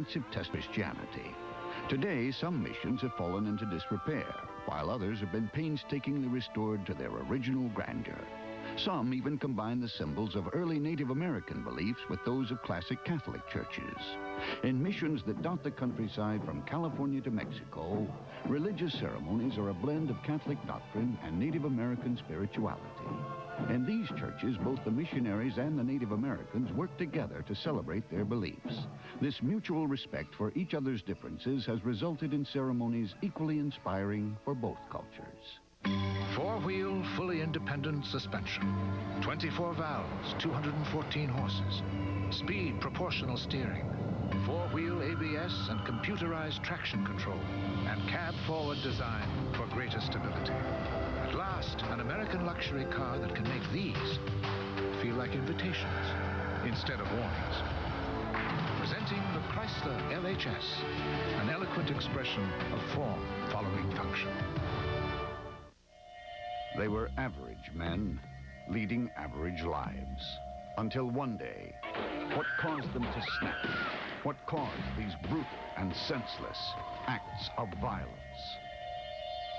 test Christianity. Today, some missions have fallen into disrepair, while others have been painstakingly restored to their original grandeur. Some even combine the symbols of early Native American beliefs with those of classic Catholic churches. In missions that dot the countryside from California to Mexico, religious ceremonies are a blend of Catholic doctrine and Native American spirituality. In these churches, both the missionaries and the Native Americans work together to celebrate their beliefs. This mutual respect for each other's differences has resulted in ceremonies equally inspiring for both cultures. Four-wheel, fully independent suspension. 24 valves, 214 horses. Speed proportional steering. Four-wheel ABS and computerized traction control. And cab-forward design for greater stability. At last, an American luxury car that can make these feel like invitations instead of warnings. Presenting the Chrysler LHS, an eloquent expression of form following function. They were average men leading average lives. Until one day, what caused them to snap? What caused these brutal and senseless acts of violence?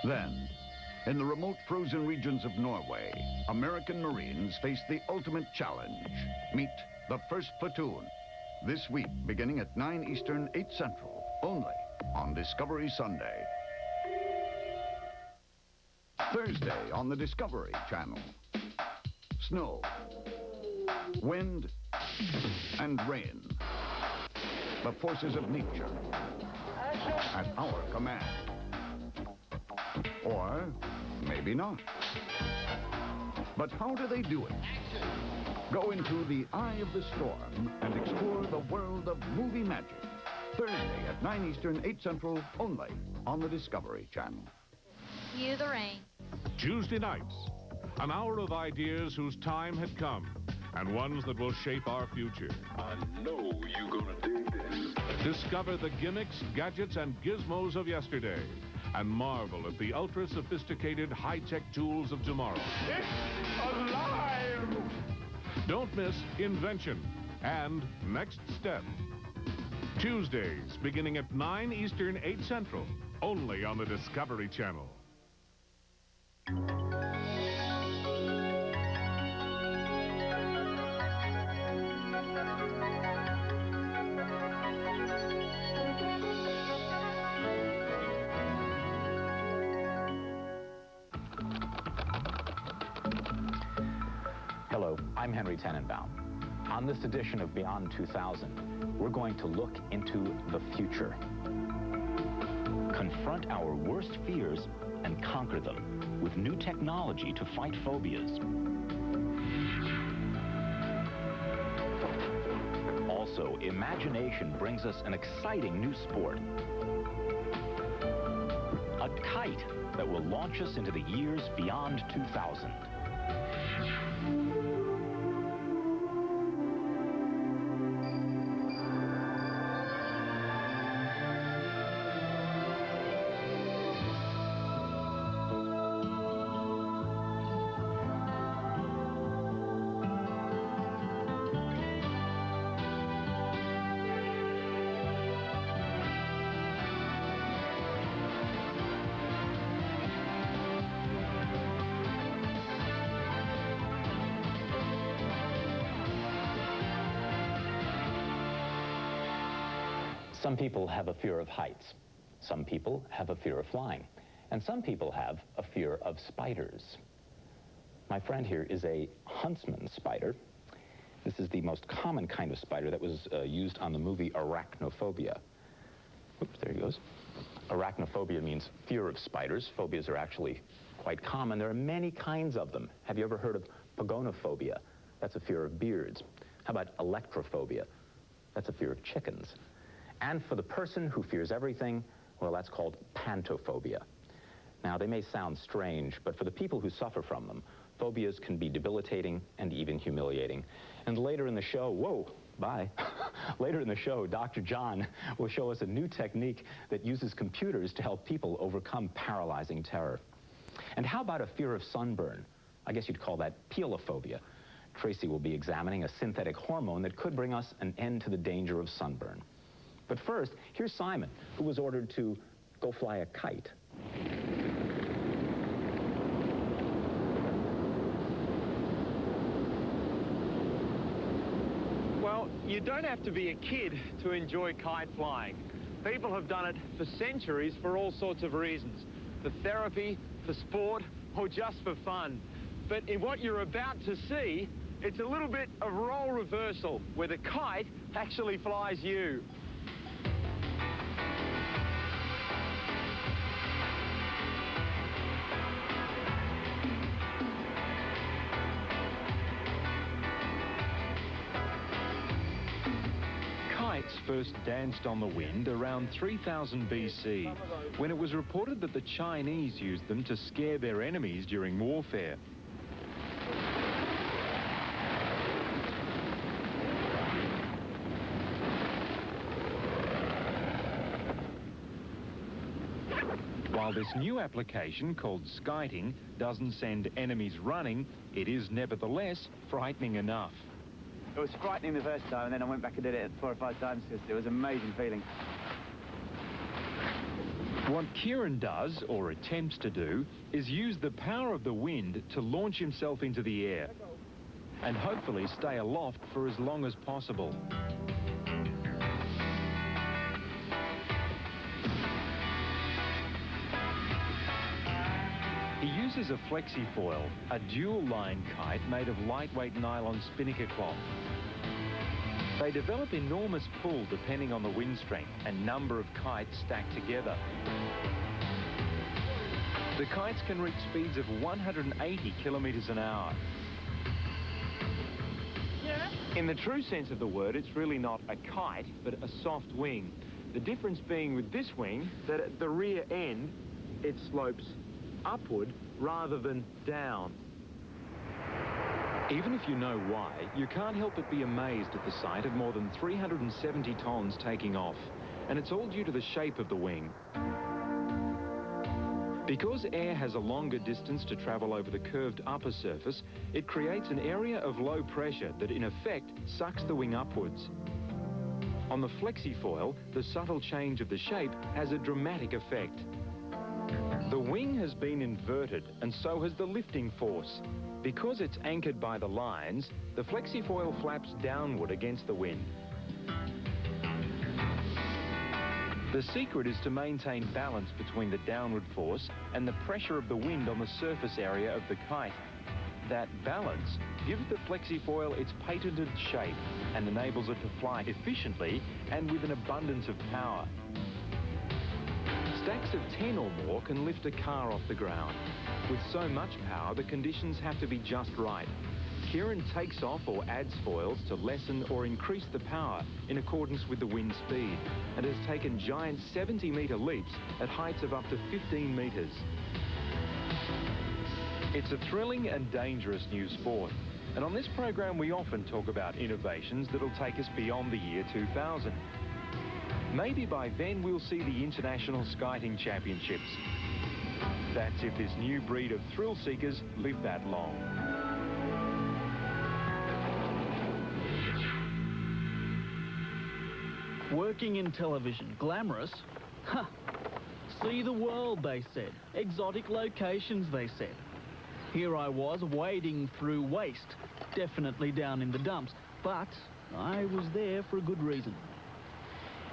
Then, in the remote frozen regions of Norway, American Marines faced the ultimate challenge. Meet the 1st Platoon. This week, beginning at 9 Eastern, 8 Central, only on Discovery Sunday. Thursday on the Discovery Channel. Snow, wind, and rain. The forces of nature at our command. Or maybe not. But how do they do it? Go into the eye of the storm and explore the world of movie magic. Thursday at 9 Eastern, 8 Central, only on the Discovery Channel. Cue the rain. Tuesday nights, an hour of ideas whose time had come, and ones that will shape our future. I know you're gonna dig this. Discover the gimmicks, gadgets, and gizmos of yesterday, and marvel at the ultra-sophisticated high-tech tools of tomorrow. It's alive! Don't miss Invention and Next Step. Tuesdays, beginning at 9 Eastern, 8 Central, only on the Discovery Channel. Hello, I'm Henry Tenenbaum. On this edition of Beyond 2000, we're going to look into the future. Confront our worst fears and conquer them with new technology to fight phobias. Also, imagination brings us an exciting new sport. A kite that will launch us into the years beyond 2000. Some people have a fear of heights. Some people have a fear of flying. And some people have a fear of spiders. My friend here is a huntsman spider. This is the most common kind of spider that was used on the movie Arachnophobia. Oops, there he goes. Arachnophobia means fear of spiders. Phobias are actually quite common. There are many kinds of them. Have you ever heard of pagonophobia? That's a fear of beards. How about electrophobia? That's a fear of chickens. And for the person who fears everything, well, that's called pantophobia. Now, they may sound strange, but for the people who suffer from them, phobias can be debilitating and even humiliating. And later in the show, whoa, bye. Later in the show, Dr. John will show us a new technique that uses computers to help people overcome paralyzing terror. And how about a fear of sunburn? I guess you'd call that pelophobia. Tracy will be examining a synthetic hormone that could bring us an end to the danger of sunburn. But first, here's Simon, who was ordered to go fly a kite. Well, you don't have to be a kid to enjoy kite flying. People have done it for centuries for all sorts of reasons. For therapy, for sport, or just for fun. But in what you're about to see, it's a little bit of role reversal, where the kite actually flies you. Kites first danced on the wind around 3000 BC, when it was reported that the Chinese used them to scare their enemies during warfare. While this new application, called skiting, doesn't send enemies running, it is nevertheless frightening enough. It was frightening the first time, and then I went back and did it 4 or 5 times because it was an amazing feeling. What Kieran does, or attempts to do, is use the power of the wind to launch himself into the air and hopefully stay aloft for as long as possible. He uses a flexifoil, a dual-line kite made of lightweight nylon spinnaker cloth. They develop enormous pull depending on the wind strength and number of kites stacked together. The kites can reach speeds of 180 kilometers an hour. In the true sense of the word, it's really not a kite, but a soft wing. The difference being with this wing, that at the rear end, it slopes upward rather than down. Even if you know why, you can't help but be amazed at the sight of more than 370 tons taking off, and it's all due to the shape of the wing. Because air has a longer distance to travel over the curved upper surface, it creates an area of low pressure that in effect sucks the wing upwards. On the flexifoil, the subtle change of the shape has a dramatic effect. The wing has been inverted, and so has the lifting force. Because it's anchored by the lines, the flexifoil flaps downward against the wind. The secret is to maintain balance between the downward force and the pressure of the wind on the surface area of the kite. That balance gives the flexifoil its patented shape and enables it to fly efficiently and with an abundance of power. Stacks of 10 or more can lift a car off the ground. With so much power, the conditions have to be just right. Kieran takes off or adds foils to lessen or increase the power in accordance with the wind speed, and has taken giant 70-metre leaps at heights of up to 15 metres. It's a thrilling and dangerous new sport, and on this program we often talk about innovations that'll take us beyond the year 2000. Maybe by then we'll see the International Skiting Championships. That's if this new breed of thrill seekers live that long. Working in television, glamorous? Huh. See the world, they said. Exotic locations, they said. Here I was wading through waste, definitely down in the dumps, but I was there for a good reason.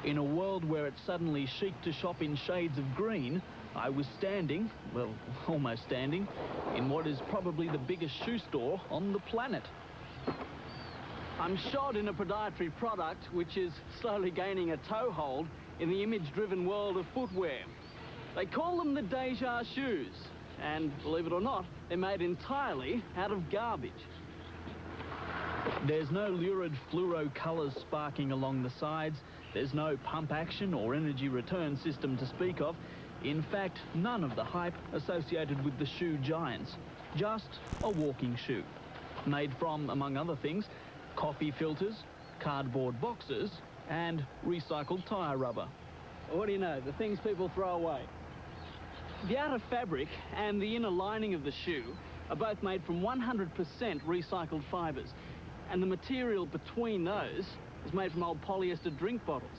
In a world where it's suddenly chic to shop in shades of green, I was standing, well, almost standing, in what is probably the biggest shoe store on the planet. I'm shod in a proprietary product which is slowly gaining a toehold in the image-driven world of footwear. They call them the Deja shoes, and believe it or not, they're made entirely out of garbage. There's no lurid fluoro colours sparking along the sides. There's no pump action or energy return system to speak of. In fact, none of the hype associated with the shoe giants. Just a walking shoe. Made from, among other things, coffee filters, cardboard boxes, and recycled tyre rubber. What do you know, the things people throw away. The outer fabric and the inner lining of the shoe are both made from 100% recycled fibres, and the material between those is made from old polyester drink bottles.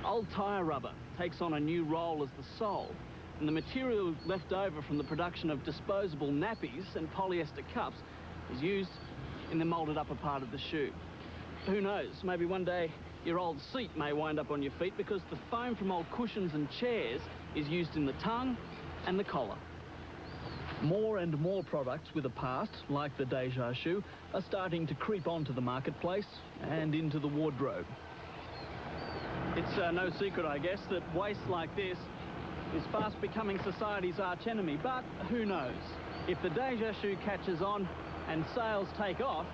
Old tyre rubber takes on a new role as the sole, and the material left over from the production of disposable nappies and polyester cups is used in the moulded upper part of the shoe. Who knows, maybe one day your old seat may wind up on your feet because the foam from old cushions and chairs is used in the tongue and the collar. More and more products with a past, like the Deja shoe, are starting to creep onto the marketplace and into the wardrobe. It's no secret, I guess, that waste like this is fast becoming society's archenemy, but who knows? If the Deja shoe catches on and sales take off,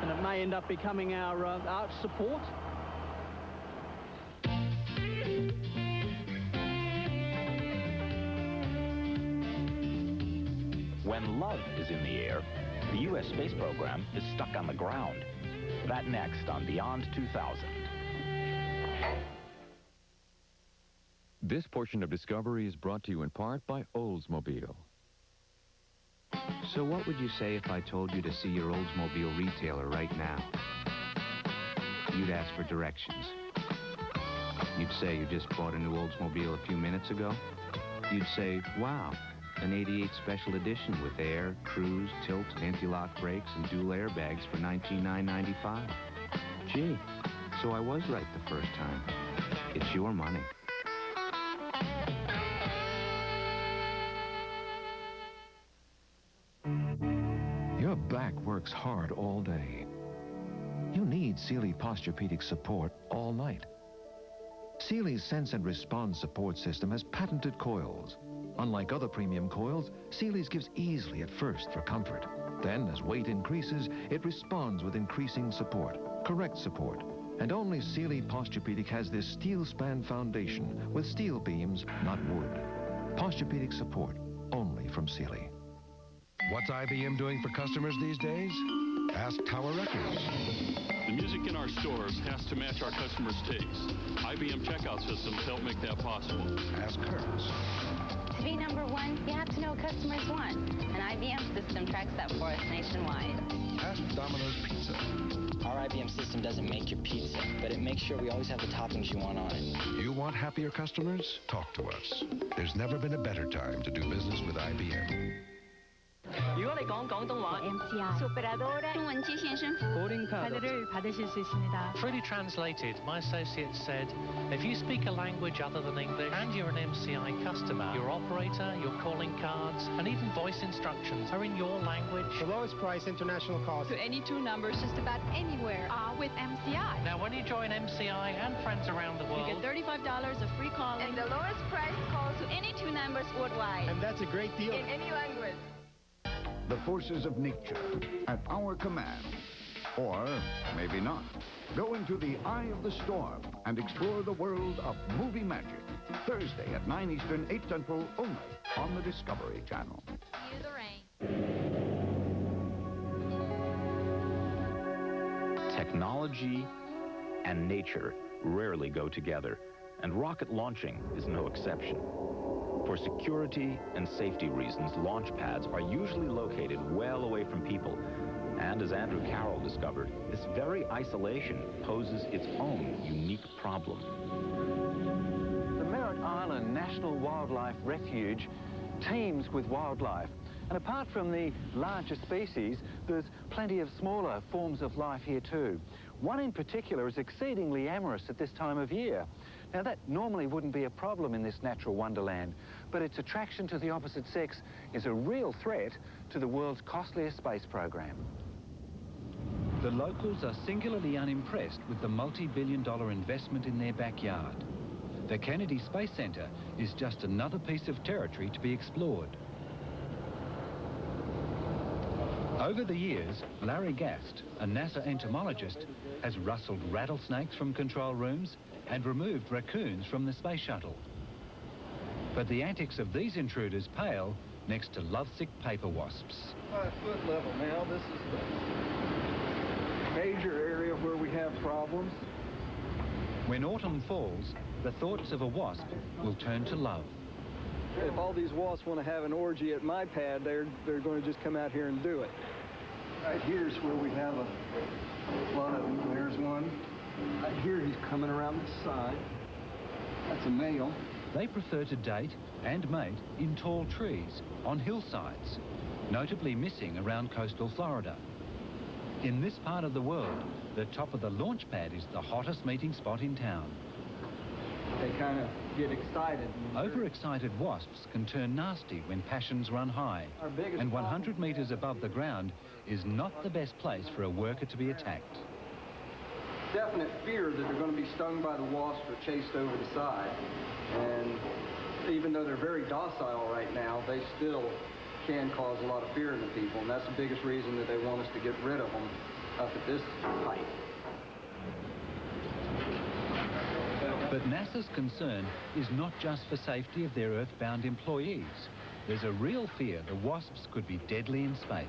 then it may end up becoming our arch support. When love is in the air, the U.S. space program is stuck on the ground. That next on Beyond 2000. This portion of Discovery is brought to you in part by Oldsmobile. So what would you say if I told you to see your Oldsmobile retailer right now? You'd ask for directions. You'd say you just bought a new Oldsmobile a few minutes ago. You'd say, wow, an 88 special edition with air, cruise, tilt, anti-lock brakes, and dual airbags for $19,995. Gee, so I was right the first time. It's your money. Your back works hard all day. You need Sealy Posturepedic support all night. Sealy's Sense and Respond support system has patented coils. Unlike other premium coils, Sealy's gives easily at first for comfort. Then, as weight increases, it responds with increasing support, correct support. And only Sealy Posturepedic has this steel span foundation with steel beams, not wood. Posturepedic support, only from Sealy. What's IBM doing for customers these days? Ask Tower Records. The music in our stores has to match our customers' tastes. IBM checkout systems help make that possible. Ask Hertz. To be number one, you have to know what customers want. An IBM system tracks that for us nationwide. Ask Domino's Pizza. Our IBM system doesn't make your pizza, but it makes sure we always have the toppings you want on it. You want happier customers? Talk to us. There's never been a better time to do business with IBM. 如果你講廣東話 MCI 오peradora 중원지 현신 카드를 받으실 수 있습니다. Freely translated, my associate said, if you speak a language other than English and you're an MCI customer, your operator, your calling cards, and even voice instructions are in your language. The lowest price international calls. To any two numbers just about anywhere with MCI. Now when you join MCI and friends around the world, you get $35 of free calling. And the lowest price calls to any two numbers worldwide. And that's a great deal. In any language. The forces of nature at our command. Or maybe not. Go into the eye of the storm and explore the world of movie magic. Thursday at 9 Eastern, 8 Central, only on the Discovery Channel. Cue the rain. Technology and nature rarely go together, and rocket launching is no exception. For security and safety reasons, launch pads are usually located well away from people. And as Andrew Carroll discovered, this very isolation poses its own unique problem. The Merritt Island National Wildlife Refuge teems with wildlife. And apart from the larger species, there's plenty of smaller forms of life here too. One in particular is exceedingly amorous at this time of year. Now, that normally wouldn't be a problem in this natural wonderland, but its attraction to the opposite sex is a real threat to the world's costliest space program. The locals are singularly unimpressed with the multi-billion-dollar investment in their backyard. The Kennedy Space Center is just another piece of territory to be explored. Over the years, Larry Gast, a NASA entomologist, has rustled rattlesnakes from control rooms and removed raccoons from the space shuttle. But the antics of these intruders pale next to lovesick paper wasps. 5 foot level now. This is the major area where we have problems. When autumn falls, the thoughts of a wasp will turn to love. If all these wasps want to have an orgy at my pad, they're going to just come out here and do it. Right here's where we have a lot of them. There's one. Right here, he's coming around the side. That's a male. They prefer to date and mate in tall trees, on hillsides, notably missing around coastal Florida. In this part of the world, the top of the launch pad is the hottest meeting spot in town. They kind of get excited. Overexcited wasps can turn nasty when passions run high, and 100 meters above the ground is not the best place for a worker to be attacked. Definite fear that they're going to be stung by the wasp or chased over the side. And even though they're very docile right now, they still can cause a lot of fear in the people, and that's the biggest reason that they want us to get rid of them up at this height. But NASA's concern is not just for safety of their Earth-bound employees. There's a real fear the wasps could be deadly in space.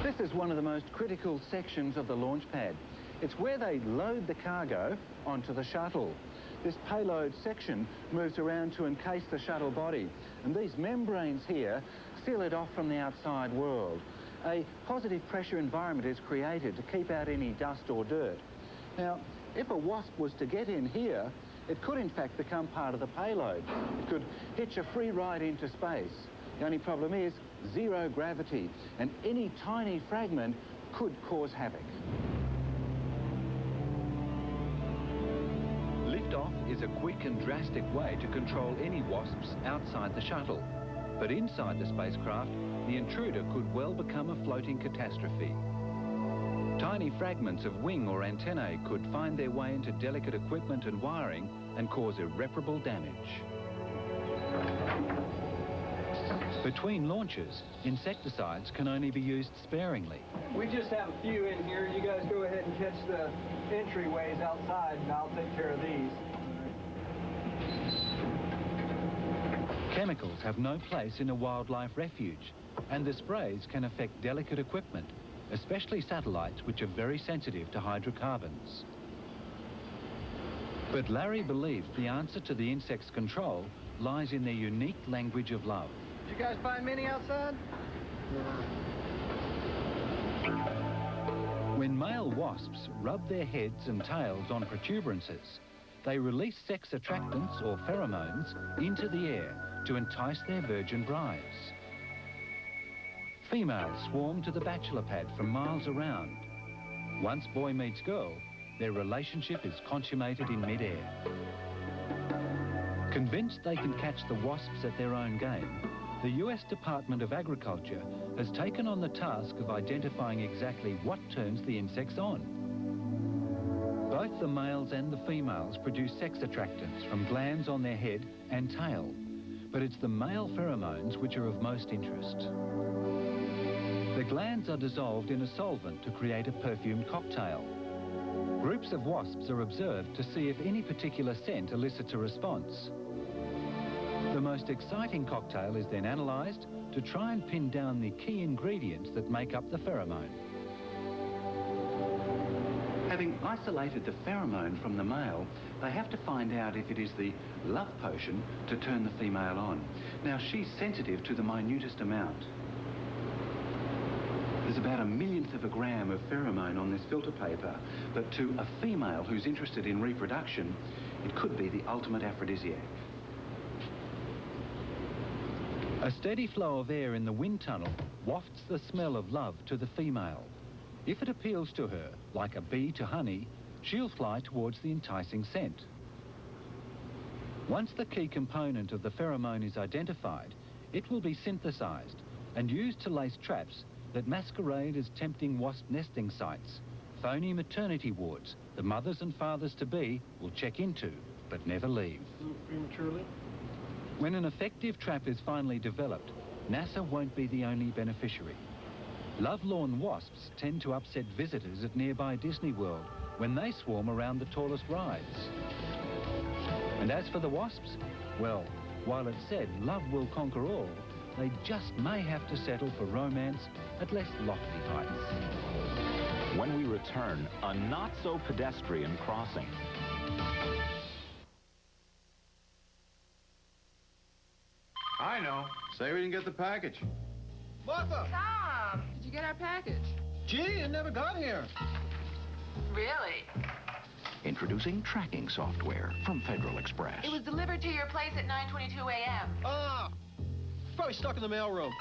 This is one of the most critical sections of the launch pad. It's where they load the cargo onto the shuttle. This payload section moves around to encase the shuttle body, and these membranes here seal it off from the outside world. A positive pressure environment is created to keep out any dust or dirt. Now, if a wasp was to get in here, it could in fact become part of the payload. It could hitch a free ride into space. The only problem is zero gravity, and any tiny fragment could cause havoc. Liftoff is a quick and drastic way to control any wasps outside the shuttle. But inside the spacecraft, the intruder could well become a floating catastrophe. Tiny fragments of wing or antennae could find their way into delicate equipment and wiring and cause irreparable damage. Between launches, insecticides can only be used sparingly. We just have a few in here. You guys go ahead and catch the entryways outside, and I'll take care of these. Chemicals have no place in a wildlife refuge, and the sprays can affect delicate equipment, especially satellites which are very sensitive to hydrocarbons. But Larry believes the answer to the insects' control lies in their unique language of love. Did you guys find many outside? When male wasps rub their heads and tails on protuberances, they release sex attractants or pheromones into the air to entice their virgin brides. Females swarm to the bachelor pad from miles around. Once boy meets girl, their relationship is consummated in mid-air. Convinced they can catch the wasps at their own game, the US Department of Agriculture has taken on the task of identifying exactly what turns the insects on. Both the males and the females produce sex attractants from glands on their head and tail, but it's the male pheromones which are of most interest. The glands are dissolved in a solvent to create a perfumed cocktail. Groups of wasps are observed to see if any particular scent elicits a response. The most exciting cocktail is then analysed to try and pin down the key ingredients that make up the pheromone. Having isolated the pheromone from the male, they have to find out if it is the love potion to turn the female on. Now, she's sensitive to the minutest amount. There's about 1/1,000,000th of a gram of pheromone on this filter paper, but to a female who's interested in reproduction, it could be the ultimate aphrodisiac. A steady flow of air in the wind tunnel wafts the smell of love to the female. If it appeals to her, like a bee to honey, she'll fly towards the enticing scent. Once the key component of the pheromone is identified, it will be synthesized and used to lace traps that masquerade as tempting wasp nesting sites, phony maternity wards the mothers and fathers-to-be will check into, but never leave. A little prematurely. When an effective trap is finally developed, NASA won't be the only beneficiary. Lovelorn wasps tend to upset visitors at nearby Disney World when they swarm around the tallest rides. And as for the wasps, well, while it's said love will conquer all, they just may have to settle for romance at less lofty heights. When we return, a not-so-pedestrian crossing. I know. Say we didn't get the package. Martha! Tom! Did you get our package? Gee, it never got here. Really? Introducing tracking software from Federal Express. It was delivered to your place at 9:22 a.m. Ah! Probably stuck in the mailroom.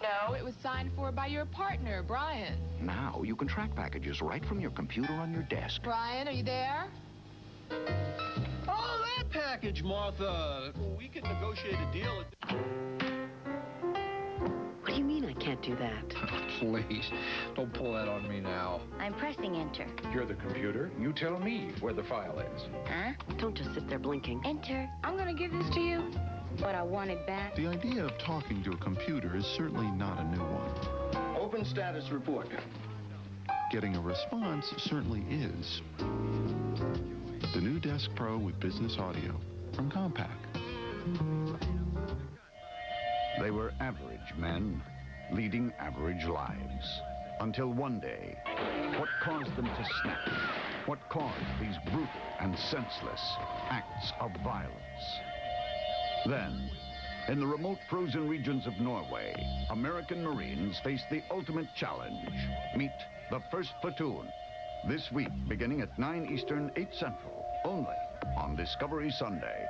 No, it was signed for by your partner, Brian. Now you can track packages right from your computer on your desk. Brian, are you there? Oh, that package, Martha. We could negotiate a deal. What do you mean I can't do that? Please, don't pull that on me now. I'm pressing enter. You're the computer. You tell me where the file is. Huh? Don't just sit there blinking. Enter. I'm gonna give this to you. But I want it back. The idea of talking to a computer is certainly not a new one. Open status report. Getting a response certainly is. The new Desk Pro with business audio from Compaq. They were average men leading average lives. Until one day, what caused them to snap? What caused these brutal and senseless acts of violence? Then, in the remote frozen regions of Norway, American Marines faced the ultimate challenge. Meet the 1st Platoon. This week, beginning at 9 Eastern, 8 Central, only on Discovery Sunday.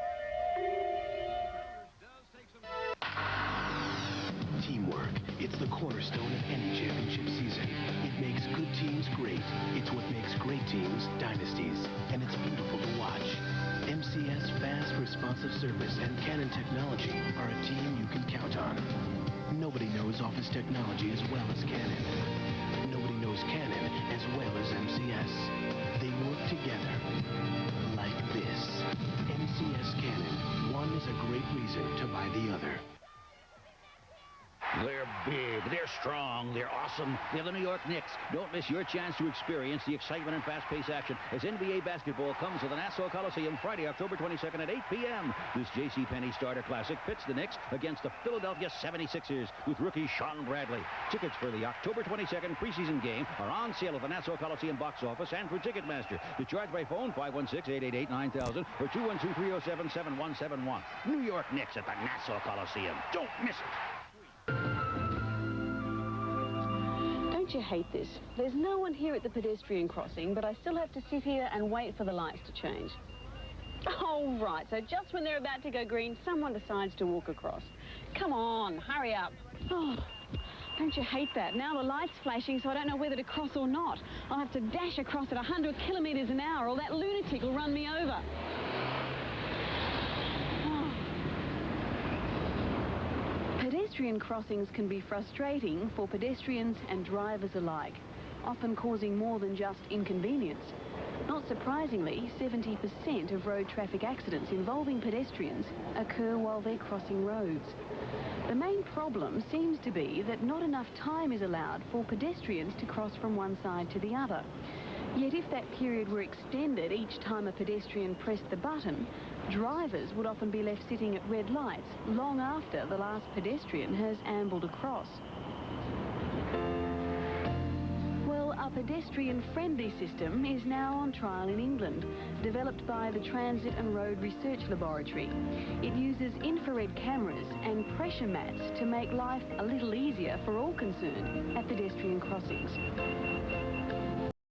Teamwork. It's the cornerstone of any championship season. It makes good teams great. It's what makes great teams dynasties. And it's beautiful to watch. MCS Fast Responsive Service and Canon Technology are a team you can count on. Nobody knows office technology as well as Canon. Nobody knows Canon as well as MCS. They work together like this. MCS Canon. One is a great reason to buy the other. They're big, they're strong, they're awesome. They're the New York Knicks. Don't miss your chance to experience the excitement and fast-paced action as NBA basketball comes to the Nassau Coliseum Friday, October 22nd at 8 p.m. This JCPenney Starter Classic pits the Knicks against the Philadelphia 76ers with rookie Sean Bradley. Tickets for the October 22nd preseason game are on sale at the Nassau Coliseum box office and for Ticketmaster. To charge by phone, 516-888-9000 or 212-307-7171. New York Knicks at the Nassau Coliseum. Don't miss it. Don't you hate this? There's no one here at the pedestrian crossing, but I still have to sit here and wait for the lights to change. Oh, right, so just when they're about to go green, someone decides to walk across. Come on, hurry up. Oh, don't you hate that? Now the light's flashing, so I don't know whether to cross or not. I'll have to dash across at 100 kilometres an hour, or that lunatic will run me over. Pedestrian crossings can be frustrating for pedestrians and drivers alike, often causing more than just inconvenience. Not surprisingly, 70% of road traffic accidents involving pedestrians occur while they're crossing roads. The main problem seems to be that not enough time is allowed for pedestrians to cross from one side to the other. Yet if that period were extended each time a pedestrian pressed the button, drivers would often be left sitting at red lights long after the last pedestrian has ambled across. Well, a pedestrian-friendly system is now on trial in England, developed by the Transit and Road Research Laboratory. It uses infrared cameras and pressure mats to make life a little easier for all concerned at pedestrian crossings.